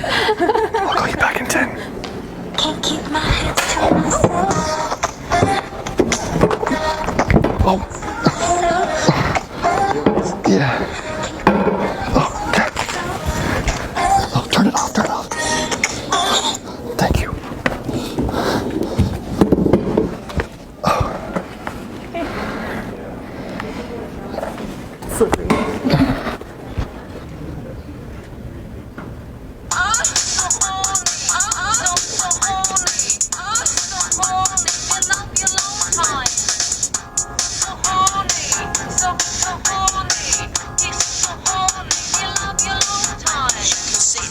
I'll call you back in 10. Can't keep my hands to myself. Oh. Yeah. Oh, okay. Oh, turn it off, turn it off. Thank you. Slippery.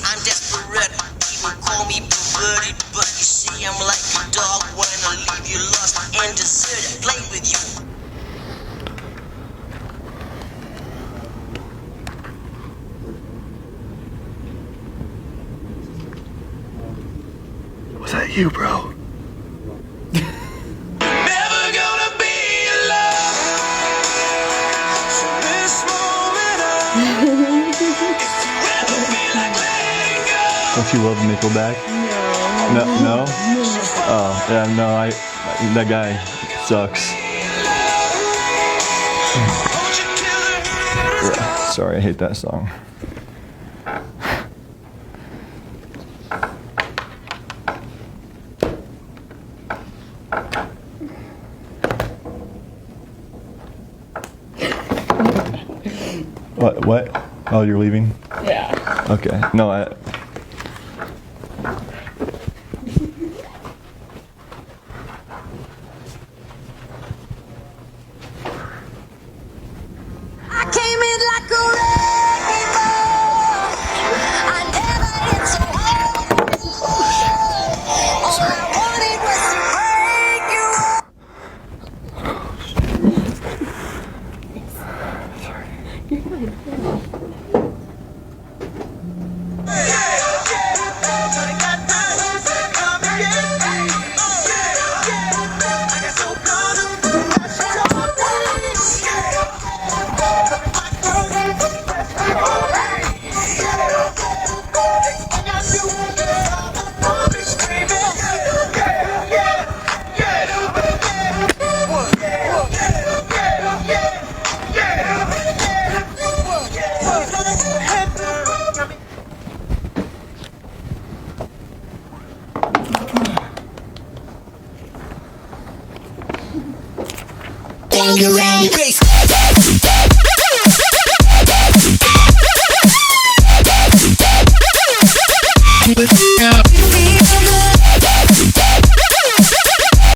I'm desperate, people call me perverted, but you see I'm like a dog when I leave you lost and deserted. Play with you. Was that you, bro? Never gonna be alone. So this moment Don't you love Nickelback? No. No? Oh, yeah, no, that guy sucks. Yeah, sorry, I hate that song. What? Oh, you're leaving? Yeah. Okay. No, I Came in like a wrecking ball. I never hit so hard. All I wanted was to break you Bangarang.